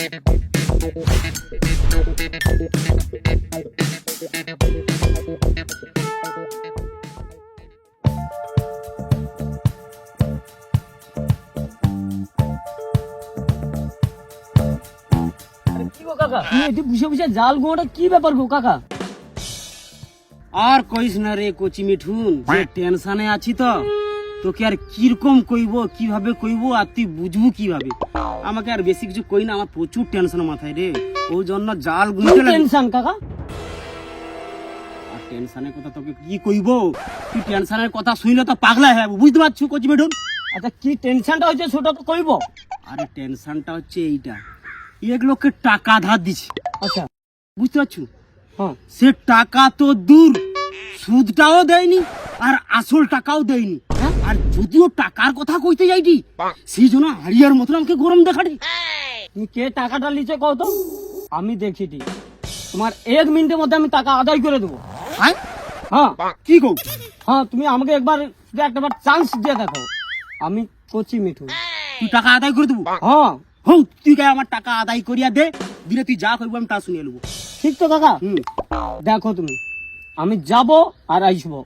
কাকা তুমি এটি বুঝে বুঝে জাল গোটা কি ব্যাপার গো কাকা? আর কইস না রে কচি মিঠুন, যে টেনশনে আছি তো তোকে আর কিরকম কইব, কিভাবে কইব আর তুই বুঝবো কিভাবে। আমাকে আর বেশি কিছু কই না, আমার প্রচুর টেনশন মাথায় রে, ওই জন্য জাল গুনতে লাগি। টেনশন কাকা? আর টেনশনের কথা তোকে কি কইব, তুই টেনশনের কথা শুনলে তো পাগলা হয়ে যাবো, বুঝতে পারছো কচি মিঠুন? আচ্ছা কি টেনশনটা হচ্ছে সেটা তো কইব। আরে টেনশনটা হচ্ছে এইটা, এক লোককে টাকা ধার দিছি, আচ্ছা বুঝতে পারছো? হ্যাঁ সে টাকা তো দূর, সুদটাও দেয়নি আর আসল টাকাও দেয়নি। আর যদিও টাকার কথা কইতে যাইটি, সেই জন্য হারিয়ার মতন আমাকে গরম দেখাটি। তুমি কে টাকাটা লিচে কও তো, আমি দেখিটি। তোমার 1 মিনিটের মধ্যে আমি টাকা আদায় করে দেবো। হ্যাঁ হ্যাঁ কি কও? হ্যাঁ তুমি আমাকে একবার শুধু একটাবার চান্স দিয়ে দেখো। আমি কচি মিঠু। তুই টাকা আদায় করে দেবো? হ্যাঁ হ্যাঁ তুই গায়ে আমার টাকা আদায় করিয়া দে, দিলে তুই যা করবো আমি তা শুনিয়ে নেবো। ঠিক তো কাকা? হুম, দেখো তুমি, আমি যাব আর আসবো,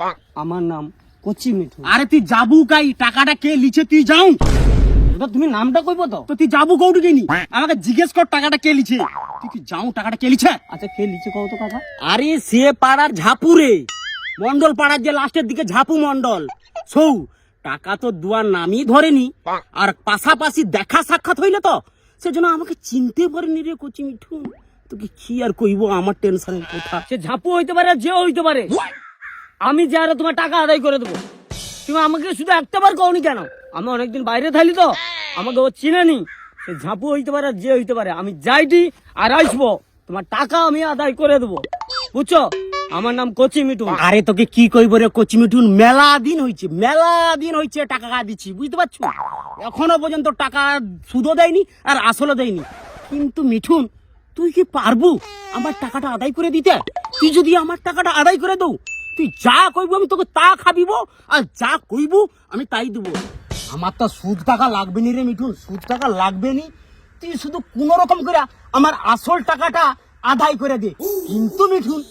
আমার নাম কচি মিঠু। আরে তুই যাবু কাই, টাকাটা কে লিছে তুই যাও ওটা তুমি নামটা কইবো তো? তো তুই যাবু কৌটু কেনি, আমাকে জিজ্ঞেস কর টাকাটা কে লিছে। তুই কি যাও টাকাটা কে লিছে? আচ্ছা কে লিচে কও তো কাকা? আরে সে পাড়ার ঝাপু রে, মন্ডল পাড়ার যে লাস্টের দিকে ঝাপু মন্ডল। সৌ টাকা তো দুয়ার নামই ধরেনি, আর পাশাপাশি দেখা সাক্ষাৎ হইলে তো সেজন্য আমাকে চিনতে পারেনি রে কচি মিঠু। তোকে কি আর কইবো, আমার টেনশনের কথা। সে ঝাপু হইতে পারে, যে হইতে পারে, আমি যে আরে তোমার টাকা আদায় করে দেবো। তুমি আমাকে শুধু একটাবার কওনি কেন? আমি অনেকদিন বাইরে থাকি তো, আমাকে ও চিনেনি। সে ঝাপু হইতে পারে, যে হইতে পারে, আমি যাইটি আর আসবো, তোমার টাকা আমি আদায় করে দেবো, বুঝছো? আমার নাম কচি মিঠু। আরে তোকে কি কইব রে কচি মিঠুন, মেলা দিন হইছে টাকা দিচ্ছি, বুঝতে পারছো? এখনো পর্যন্ত টাকা সুদও দেয়নি আর আসলও দেয়নি। কিন্তু মিঠুন তুই কি পারবো আমার টাকাটা আদায় করে দিতে? তুই যদি আমার টাকাটা আদায় করে দৌ, তুই যা কইব আমি তোকে তা খাবিব, আর যা কইব আমি তাই দেবো। আমার তো সুদ টাকা লাগবে নি রে মিঠুন, সুদ টাকা লাগবে নি। তুই শুধু কোন রকম করে আমার আসল টাকাটা আদায় করে দে। কিন্তু মিঠুন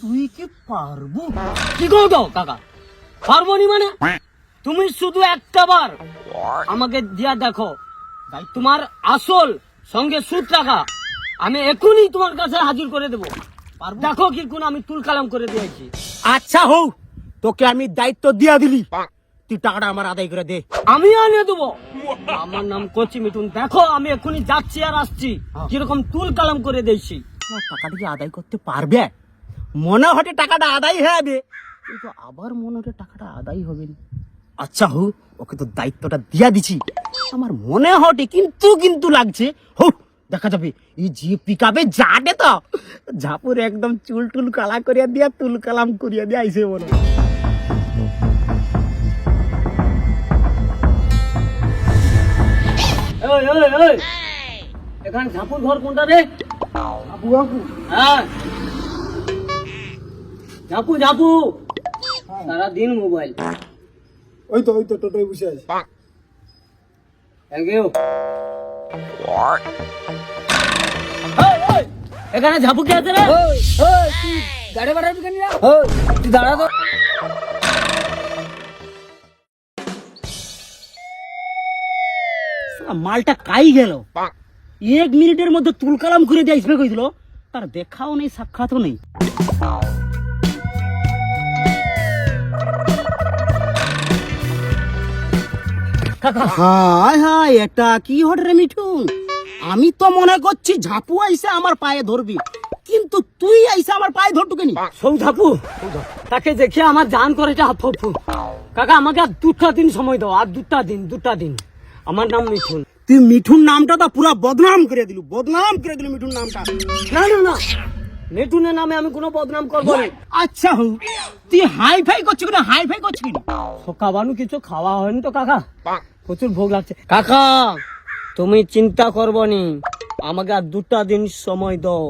তুই কি পারবো? কি কও তো কাকা? পারবো নি মানে? তুমি শুধু একটাবার আমাকে দিয়া দেখো, তোমার আসল সঙ্গে সুদ টাকা আমি এখনই তোমার কাছে হাজির করে দেবো। দেখো কি কোন আমি তুল কালাম করে দিয়েছি। আচ্ছা হোক, তোকে আমি দায়িত্ব দিয়া দিলি, তুই টাকাটা আমার আদায় করে দে। আমি আনিয়ে দেবো। আমার নাম কচি মিঠুন, দেখো আমি এখনই যাচ্ছি আর আসছি, কিরকম তুল কালাম করে দিয়েছি। টাকাটা কি আদায় করতে পারবে? মনে হটে টাকাটা আদায় হবে, কিন্তু আবার মনে হটে টাকাটা আদায় হবে না। আচ্ছা হোক, ওকে তো দায়িত্বটা দিয়া দিছি, আমার মনে হটে কিন্তু লাগছে হোক, দেখা যাবে। এই যে পিকাবে যাটে তো ঝাপুর একদম চুল টুল কালা করিয়া দিয়া তুল কালাম করিয়া দিয়া আইসে বলো। এখানে ঝাপুর ঘর কোনটা রে? হ্যাঁ ঝাপু ঝাপু, সারাদিন মোবাইল। ওই তো টোটোয় বসে আছে। Thank you. এখানে ঝাপু কে আছে রে? গাড়ি বাড়াবি কেন? তুই দাঁড়া তো। মালটা কাই গেল, 1 মিনিটের মধ্যে তুলকালাম করে দিয়ে আসবে কইছিল, তার দেখাও নেই সাক্ষাৎও নেই। হায় হায়, এটা কি হট রে মিঠুন? আমি তো মনে করছি ঝাপু আইসে আমার পায়ে ধরবি, কিন্তু তুই আইসে আমার পায়ে ধরটুকেনি। সৌ ঝাপু, তাকে দেখে আমার জান করেছে হাফু। কাকা আমাকে আর 2টা দিন সময় দাও, আর 2টা দিন। আমার নাম মিঠুন। তুই মিঠুন নামটা তো পুরা বদনাম করে দিলু মিঠুন নামটা। না, মিঠুনের নামে আমি কোনো বদনাম করবো না। আচ্ছা হোক, তুই হাই ফাই করছিস না? সকাবানু কিছু খাওয়া হয়নি তো কাকা, প্রচুর ভোগ লাগছে। কাকা তুমি চিন্তা করবো নি, আমাকে আর 2টা দিন সময় দাও,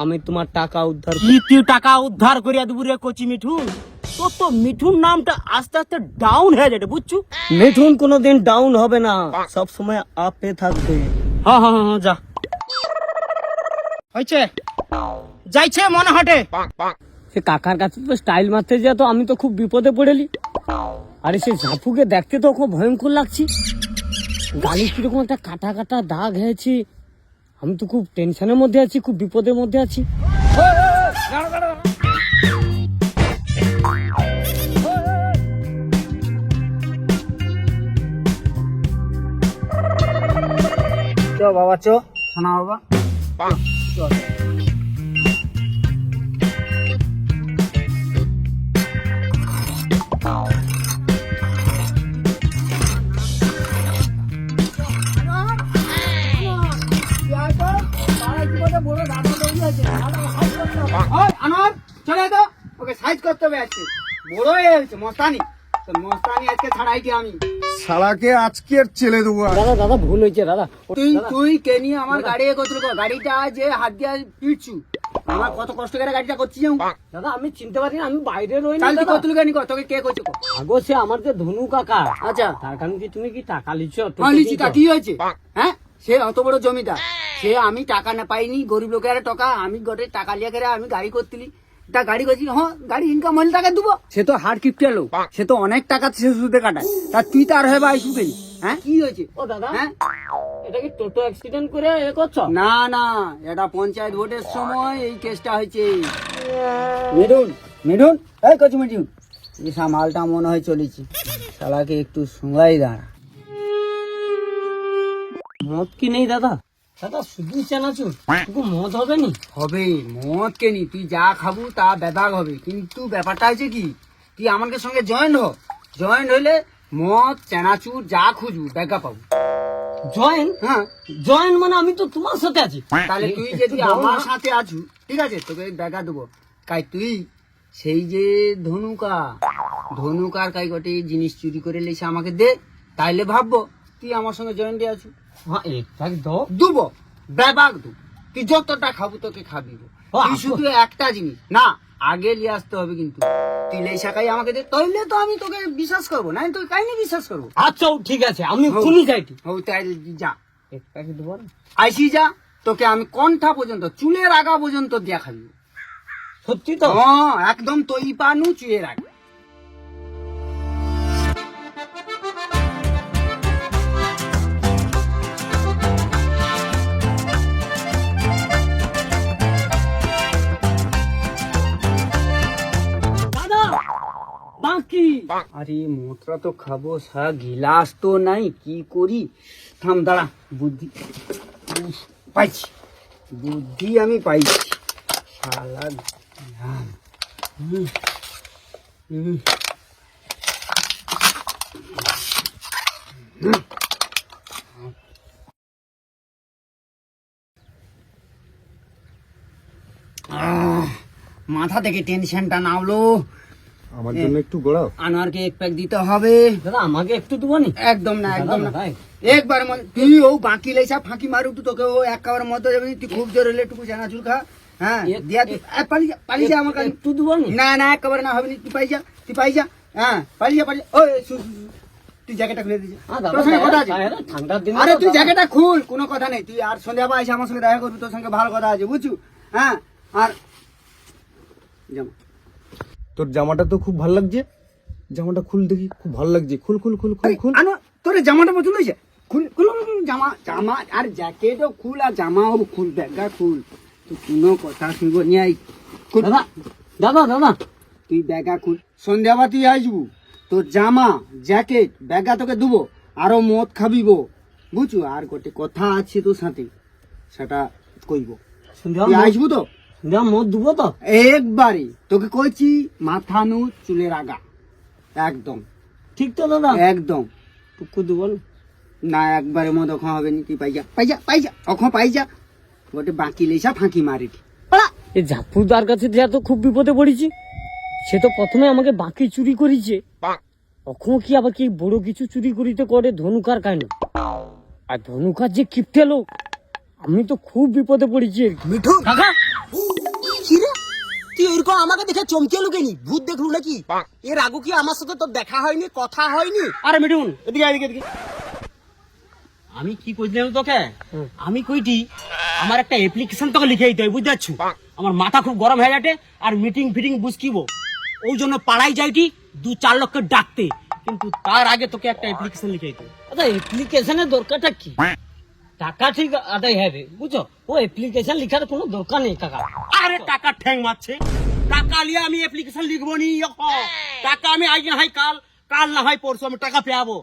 আমি তোমার টাকা উদ্ধার। কি তুই টাকা উদ্ধার করিয়া দেবো রে কচি মিঠুন? তো মিঠুন নামটা আস্তে আস্তে ডাউন হয়ে যাবে, বুঝছো? মিঠুন কোনোদিন ডাউন হবে না, সব সময় আপে থাকবে। হ্যাঁ যা। হয়েছে যাইছে মনে হটে। সে কাকার কাছে তো স্টাইল মারতে যা তো আমি তো খুব বিপদে পড়েলি। আরে সে ঝাপুকে দেখতে তো খুব ভয়ঙ্কর লাগছে, গালি কিরকম একটা কাটা কাটা দাগ হয়েছে। আমি তো খুব টেনশনের মধ্যে আছি, খুব বিপদের মধ্যে আছি। চো বাবা চো, শোনা বাবা। আনোয়ার চলে তো, ওকে সাইজ করতে হবে আজকে। বড় হয়ে গেছে মস্তানি, তো মস্তানি আজকে ছাড়াইছি আমি। শালাকে আজকের ছেলে দেবো আর। দাদা দাদা ভুল হয়েছে দাদা। তুই কে নিয়ে আমার গাড়ি করছিল, গাড়িটা যে হাত দিয়ে পিটছু, আমার কত কষ্ট করে গাড়িটা করছি। দাদা আমি চিনতে পারি না, আমি বাইরে রই না। কাল তুই কত কেন তোকে কে করছে? আগো সে আমার যে ধনু কাকা। আচ্ছা তার কারণ কি তুমি কি টাকা লিচ্ছ? লিচি তা কি হয়েছে? হ্যাঁ সে অত বড় জমিদার, সে আমি টাকা না পাইনি, গরিব লোকের টাকা আমি গোটে টাকা লিয়ে করে আমি গাড়ি করতিলি, তা গাড়ি করছি। হ্যাঁ গাড়ি ইনকাম হলে টাকা দেবো। সে তো হার কিপটে লোক, সে তো অনেক টাকা সে সুদে কাটায়। তা তুই তার হয়ে ভাই সুদেনি? হ্যাঁ কি হয়েছে? ও দাদা হ্যাঁ এটা কি টোটো অ্যাক্সিডেন্ট করে এ করছো? না না, এটা পঞ্চায়েত ভোটের সময় এই কেসটা হয়েছে। মিঠুন মিঠুন এই কচু মিঠুন, এই সামালটা মনে হয় চলেছি, শালাকে একটু সঙ্গাই দাঁড়া। মদ কি নেই দাদা? দাদা শুধু চানাচুর, মদ হবে নি? হবে, মদ কেনি, তুই যা খাবু তা বেদাগ হবে। কিন্তু ব্যাপারটা হচ্ছে কি, তুই আমাদের সঙ্গে জয়েন্ট হ, জয়েন্ট হইলে মদ চানাচুর যা খুঁজবু ব্যাগা পাবো। জয়েন? হ্যাঁ জয়েন মানে আমি তো তোমার সাথে আছি। তাহলে তুই যদি আমার সাথে আছু, ঠিক আছে, তোকে ব্যাগা দেবো। কাই তুই সেই যে ধনুকার কাই গটে জিনিস চুরি করে লেছে আমাকে দে, তাইলে ভাববো তুই আমার সঙ্গে জয়েন্টে আছু। হ্যাঁ একদম দুবো ব্যাবাক দু, তুই যতটা খাবো তোকে খাবি। তুই শুধু একটা জিনিস না, আগে নিয়ে আসতে হবে। কিন্তু তুই লেই শাখাই আমাকে দে, তাইলে তো আমি তোকে বিশ্বাস করবো, না তোকে কাইনি বিশ্বাস করবো। আচ্ছা ঠিক আছে, আমি খুনি খাইটি। হৌ তাই যা, এক প্যাকেট দেবো না? আইসি যা, তোকে আমি কণ্ঠা পর্যন্ত চুলের আগা পর্যন্ত দিয়া খাবি। সত্যি তো? হ্যাঁ একদম তৈ পানু চুয়ের আগে। বাকি আরে মোটরা তো খাবো, সারা গিলাস তো নাই, কি করি? থাম দাঁড়া, বুদ্ধি পাইছি, বুদ্ধি আমি পাইছি। শালা ধ্যান। মাথা থেকে টেনশনটা নামলো। আমার জন্য একটু গড়াও। আনোয়ারকে এক প্যাক দিতে হবে। দাদা আমাকে একটু দেবো নি? একদম না, একদম না, দাদা, একবার তুই ও বাকি লেসা ফাঁকি মারু, তুই তোকে ও এক কাবার মতো যাবি। তুই খুব জোর হলে টুকু জানাচুর খা। হ্যাঁ দিয়া তুই পালি যা আমার কাছে। একটু দেবো নি? না না, এক কাবার না হবে না, তুই পাই যা, তুই পাই যা। হ্যাঁ পালি যা, পালি যা। ওই তুই জ্যাকেটটা খুলে দিয়েছিস, তোর সঙ্গে কথা আছে। ঠান্ডার দিন। আরে তুই জ্যাকেটটা খুল, কোনো কথা নেই। তুই আর সন্ধ্যা পাইস আমার সঙ্গে দেখা করবি, তোর সঙ্গে ভালো কথা আছে, বুঝছু? হ্যাঁ আর জামা, তোর জামাটা তো খুব ভালো লাগছে, জামাটা খুল দেখি, খুব ভালো লাগছে। খুল খুল খুল খুল খুল। আনো তোর জামাটা পছন্দ হয়েছে? খুল খুল খুল, জামা জামা আর জ্যাকেটও খুল আর জামাও খুল, ব্যাগটা খুল। তুই কোনো কথা শুনবো নিয়ে খুল। দাদা দাদা দাদা তুই ব্যাগা খুল, সন্ধ্যাবার তুই আসবু, তোর জামা জ্যাকেট ব্যাগা তোকে দেবো, আরো মদ খাবিব, বুঝছু? আর গোটে কথা আছে তোর সাথে, সেটা কইব। তুই আসবু তো? মদ দেবো তো একবারে তোকে কইছি, মাথা নু চুলের আগা, একদম ঠিক তো দাদা? একদম টুকু দেবো না? না, একবারে মদ ওখান হবে নি। তুই পাই যা, পাই যা, পাই যা, ওখান পাই যা। গোটে বাকি লেসা ফাঁকি মারি। এই ঝাপুদার কাছে যা তো খুব বিপদে পড়েছি। সে তো প্রথমে আমাকে বাকি চুরি করেছে, তখন কি আবার কি বড় কিছু চুরি করিতে করে ধনুকার কাহিনী। আর ধনুকার যে কিপটে লোক, আমি তো খুব বিপদে পড়েছি। মিঠু কাকা কি রে, তুই এরকম আমাকে দেখে চমকে লুকেনি? ভূত দেখলু নাকি? এর আগে কি আমার সাথে তোর দেখা হয়নি, কথা হয়নি? আরে মিঠুন এদিকে এদিকে এদিকে। আমি কি কইলাম তোকে, আমি কইটি আমার একটা অ্যাপ্লিকেশন তোকে লিখে দিতে হবে, বুঝতে পারছো? আমার মাথা খুব গরম হয়ে যাচ্ছে, আর মিটিং ফিটিং বুঝকিব, ওই জন্য পাড়ায় যাইটি 2-4 লোককে ডাকতে, কিন্তু তার আগে তোকে একটা অ্যাপ্লিকেশন লিখে দিতে হবে। আচ্ছা অ্যাপ্লিকেশনের দরকারটা কি? টাকা ঠিক আদায় হবে, বুঝছো? ও অ্যাপ্লিকেশন লেখার কোনো দরকার নেই কাকা। আরে টাকা ঠ্যাং মারছে, টাকা নিয়ে আমি অ্যাপ্লিকেশন লিখবো নি, টাকা আমি আজ না হয় কাল, কাল না হয় পরশু আমি টাকা পেয়াবো,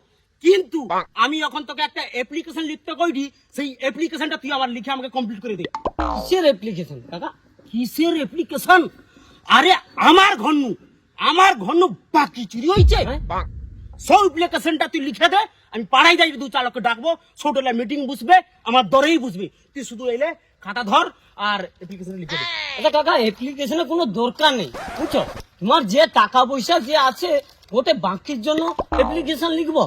কিন্তু আমি এখন তোকে একটা অ্যাপ্লিকেশন লিখতে কইটি, সেই অ্যাপ্লিকেশনটা তুই আবার লিখে আমাকে কমপ্লিট করে দে। কিসের অ্যাপ্লিকেশন কাকা? কিসের অ্যাপ্লিকেশন? আরে আমার ঘন্নু বাকি চুরি হয়েছে, সব অ্যাপ্লিকেশনটা তুই লিখে দে, আমি পাড়াই যাই 2-4 লোককে ডাকবো, ছোটলা মিটিং বুঝবে, আমার দরেই বুঝবে, তুই শুধু এলে খাতা ধর আর অ্যাপ্লিকেশন লিখে দে। আচ্ছা কাকা অ্যাপ্লিকেশনের কোনো দরকার নেই, বুঝছো? তোমার যে টাকা পয়সা যে আছে ওতে বাকির জন্য অ্যাপ্লিকেশন লিখবো?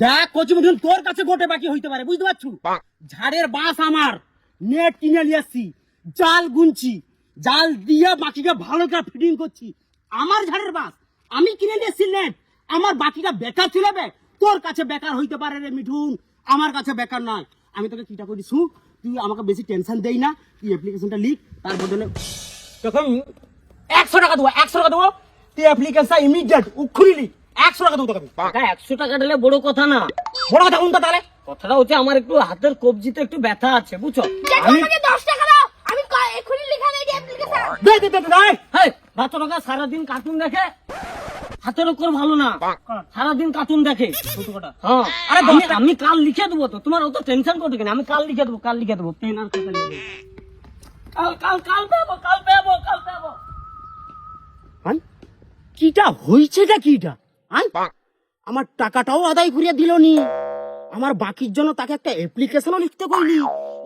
দেখ কচি মিঠুন, তোর কাছে গোটে বাকি হইতে পারে, বুঝতে পারছো? ঝাড়ের বাস আমার নেট কিনে নিয়ে আসছি, জাল গুনছি, জাল দিয়ে বাকিটা ভালো করে ফিটিং করছি, আমার ঝাড়ের বাস আমি কিনে নিয়ে এসছি নেট, আমার বাকিটা বেকার চলে যাবে, তোর কাছে বেকার হইতে পারে রে মিঠুন, আমার কাছে বেকার নয়। আমি তোকে কিটা করি শু, তুই আমাকে বেশি টেনশন দেই না, তুই অ্যাপ্লিকেশনটা লিখ, তার বদলে তখন 100 টাকা দেবো, 100 টাকা দেবো, তুই অ্যাপ্লিকেশন ইমিডিয়েট উখুরি লিখ, 100 টাকা দেবো তোকে। কাকা 100 টাকা দিলে বড় কথা না, বড় কথা কোনটা তাহলে? কথাটা হচ্ছে আমার একটু হাতের কবজিতে একটু ব্যথা আছে, বুঝছো? আমি 10 টাকা দাও, আমি এখনই লিখে দেই অ্যাপ্লিকেশন। দে দে দে দে। হেই, বাচ্চা টাকা সারাদিন কার্টুন দেখে, হাতের উপর ভালো না, সারাদিন কার্টুন দেখে। হ্যাঁ, আরে আমি কাল লিখে দেবো, তো তোমার অত টেনশন করতে কেন? আমি কাল লিখে দেবো, কাল লিখে দেবো, পেন আর খাতা লিখে দেবো। কাল কাল কাল পেবো, কাল পেবো, কাল পেবো। আই কিটা হইছেটা কিটা? আই আমার টাকাটাও আদায় করিয়া দিল নি, আমার বাকির জন্য তাকে একটা অ্যাপ্লিকেশনও লিখতে কইলি,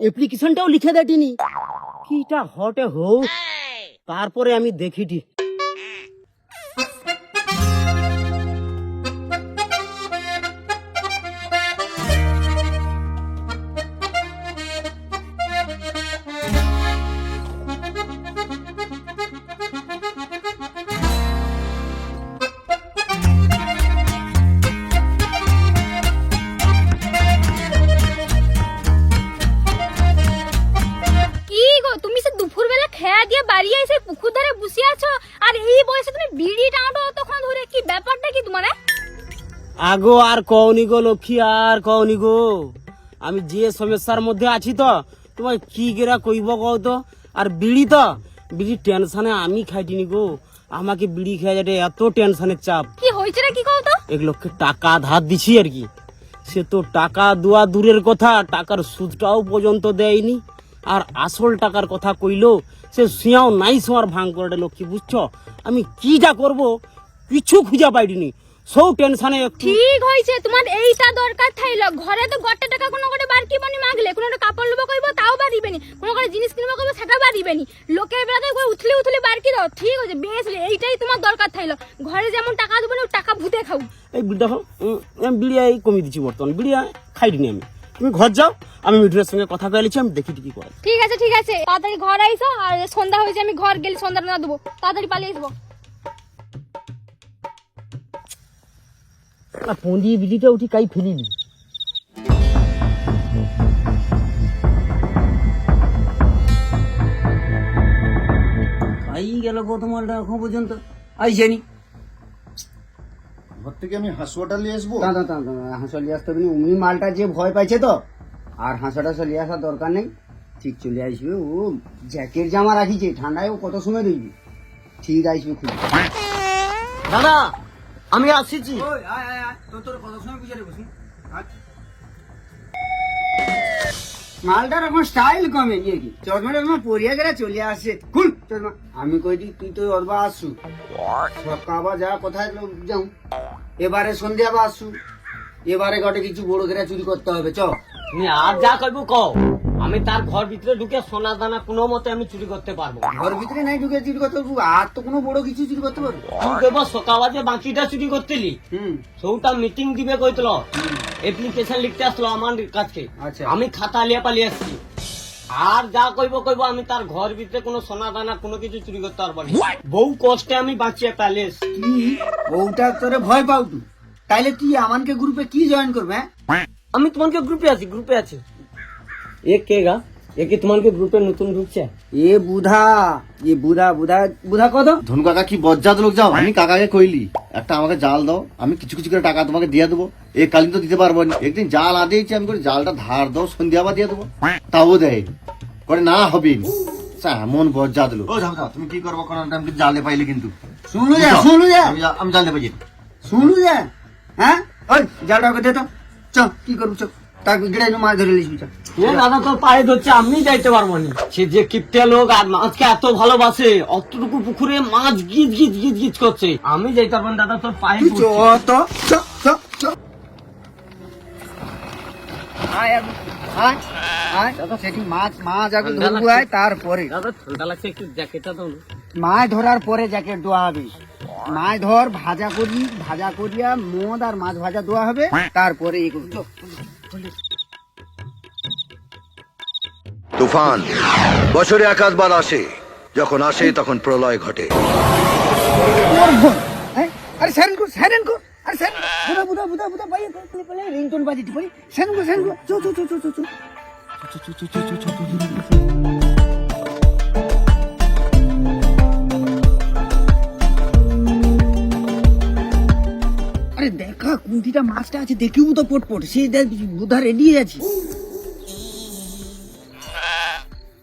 অ্যাপ্লিকেশনটাও লিখে দেটিনি, কিটা হটে হোক, তারপরে আমি দেখিটি। কি গো, তুমি সে দুপুরবেলা খেয়া দিয়ে বাড়ি এসে পুকুর ধারে বসে আছো, আর এই বয়সে তুমি বিড়ি টানাটো তখন ধরে, কি ব্যাপারটা কি তোমার? আগো আর কওনি গো লক্ষ্মী, আর কওনি গো, আমি যে সমস্যার মধ্যে আছি তো তোমার কি গেরা কইব কও তো। আর বিড়ি তো, বিড়ি টেনশনে আমি খাইটিনি গো, আমাকে বিড়ি খেয়ে যাতে এত টেনশনের চাপ, কি হয়েছে রে, কি কও তো? এক লক্ষে টাকা ধার দিছি আর কি, সে তো টাকা দেওয়া দূরের কথা, টাকার সুদটাও পর্যন্ত দেয়নি, আর আসল টাকার কথা কইলো সে শুয়াও নাই শোয়ার ভাঙ করে লক্ষ্মী, বুঝছো? আমি কি যা করব কিছু খুঁজা পাইনি, সব টেনশনে একটু। ঠিক হয়েছে, তোমার এইটা দরকার থাইলো, ঘরে তো গটে টাকা কোনো করে বাড়কি বনি মাগলে, কোনো একটা কাপড় লব কইবো তাও বাড়িবেনি, কোনো করে জিনিস কিনবো কইবো সেটা বাড়িবেনি, লোকের বেলাতে করে উথলি উথলি বাড়কি দাও। ঠিক আছে, বেশ, এইটাই তোমার দরকার থাইলো, ঘরে যেমন টাকা দেবো না টাকা ভূতে খাও। এই বিড়ি দেখো, আমি বিড়ি এই কমিয়ে দিচ্ছি বর্তমান, বিড়ি খাইনি আমি, তুমি ঘর যাও, আমি মিঠুনের সঙ্গে কথা কয়েছি, আমি দেখি কি করে। ঠিক আছে ঠিক আছে, তাড়াতাড়ি ঘর আইসো, আর সন্ধ্যা হয়েছে, আমি ঘর গেলে সন্ধ্যা না দেবো, তাড়াতাড়ি পালিয়ে আসবো। পন্দি বিড়িটা উঠি কাই ফেলিনি, খাই গেল কত মালটা এখন পর্যন্ত আইসেনি। ঘর থেকে আমি হাসুয়াটা নিয়ে আসবো। হাঁসা লিয়ে আসতে হবে না, উনি মালটা যে ভয় পাইছে তো, আর হাঁসাটা লিয়ে আসার দরকার নেই, ঠিক চলে আসবে। ও জ্যাকেট জামা রাখিছে, ঠান্ডায় ও কত সময় রইবে, ঠিক আসবে খুব। দাদা আমি আসছি। মালটার এখন স্টাইল কমে গিয়ে কি, চশমাটা তোমার পরিয়া গেলে চলে আসছে, খুল চশমা। আমি কইটি তুই তো অরবা আসছু, সকাল আবার যা কোথায় যাও, এবারে সন্ধ্যে আবার আসছু, এবারে ঘটে কিছু বড় করে চুরি করতে হবে, চ। তুমি আর যা করবো কও, আমি তার ঘর ভিতরে ঢুকে সোনা দানা কোনো মতে আমি চুরি করতে পারবো। ঘর ভিতরে নাই ঢুকে চুরি করতে পারবো, আর তো কোনো বড় কিছু চুরি করতে পারবো। তুই কেবল সকাল যে বাকিটা চুরি করতেলি, হুম, সৌটা মিটিং দিবে কইতল, অ্যাপ্লিকেশন লিখতে আসলো আমার কাছে, আচ্ছা। আমি খাতা লিয়ে পালিয়ে আসছি। আর যা কইব আমি তার ঘর ভিতরে কোনো সোনা দানা কোনো কিছু চুরি করতে পারবো না, বহু কষ্টে আমি বাঁচিয়ে পালিয়ে এসছি। কি বউটা তোরে ভয় পাও তুই, তাইলে তুই আমানকে গ্রুপে কি জয়েন করবে? আমি তোমাকে গ্রুপে আছি এ কে গা এ কি তোমাকে গ্রুপে নতুন ঢুকছে? এ বুধা বুধা কত ধনু কাকা কি বজ্জাত লোক যাও, আমি কাকাকে কইলি একটা আমাকে জাল দাও, আমি কিছু কিছু করে টাকা তোমাকে দিয়ে দেবো। এ কালীন তো দিতে পারবো না, একদিন জাল আদেইছি আমি করে জালটা ধার দাও, সন্ধ্যা আবার দিয়ে দেবো, তাও দেয় করে না হবে এমন বজ্জাত লোক। ও যাও যাও, তুমি কি করবো কোনো আমি জালে পাইলে কিন্তু শুনু যা আমি জানতে পাইছি। হ্যাঁ ওই জালটাকে দে তো, চ কি করবো চ, তাকে গিড়াই মাছ ধরে লিখবি চ। ও দাদা তোর পায়ে ধরছে, আমি যাইতে পারবো না। সে যে কিপটে লোক আর মাছকে এত ভালোবাসে, অতটুকু পুকুরে মাছ গিজ গিজ গিজ গিজ করছে, আমি যাইতে পারবো না দাদা, তোর পায়ে চ পড়ছে। তো চ চ চ আয় আগে, আয় আয় সেটি মাছ আগে ধরবো আয়, তারপরে দাদা ঠান্ডা লাগছে, একটু জ্যাকেটটা দাও না। মাছ ধরার পরে জ্যাকেট দেওয়া হবে। মাছ ধর ভাজা করিয়া মদ আর মাছ ভাজা দেওয়া হবে, তারপরে এই করবো। চল, তুফান বছরে একাধবার আসে, যখন আসে তখন প্রলয় ঘটে। আরে সাইরেন কর আরে সাইরেন বুধা ভাই পালে রিংটোন বাজিটি পারি সাইরেন কর চো আরে দেখা কোনটিটা মাছটা আছে দেখিও তো পটপট, সেই দেখ বুধা রেডি আছে।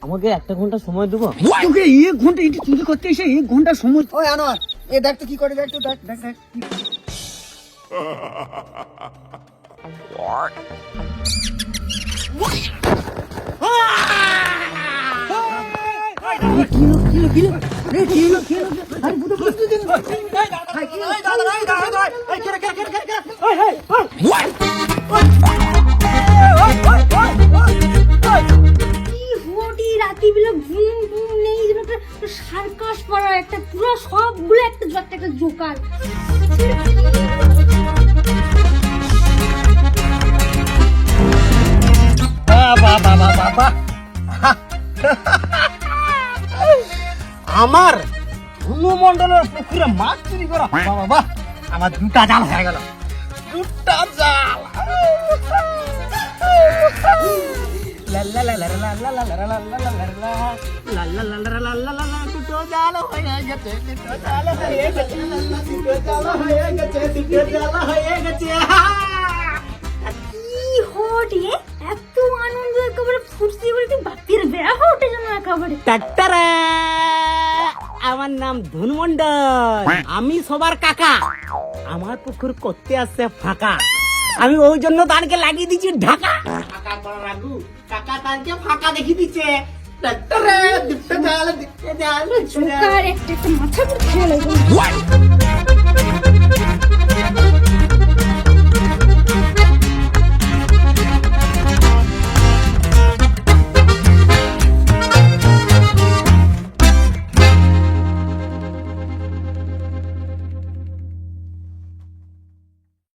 আমাকে 1 ঘন্টা সময় দেবো? তোকে 1 ঘন্টা এটি চুরি করতে এসে 1 ঘন্টা সময়? ওই আনোয়ার এ দেখ তো কি করে, দেখ তো দেখ রাতি বেলা ঘুম নেই, একটা সার্কাস পড়া একটা পুরো সবগুলো একটা জোকার। আমার ধনুমণ্ডলের পুকুরে মাছ চুরি করা, বাবা আমার 2টা জাল হয়ে গেল, 2টা জাল। কি হটে এত আনন্দ, একেবারে ফুর্তি করে বাতির বেড়া হটে যেন একেবারে। টাটারা, আমার নাম ধনুমণ্ডল, আমি সবার কাকা, আমার পুকুর করতে আসছে ফাঁকা, আমি ওই জন্য তারকে লাগিয়ে দিচ্ছি ঢাকা। কাকা করা রাখু, কাকা তারকে ফাঁকা দেখিয়ে দিচ্ছে। টাটারা, দিতে জাল জোকার একটা মাথা পুরো খেয়ে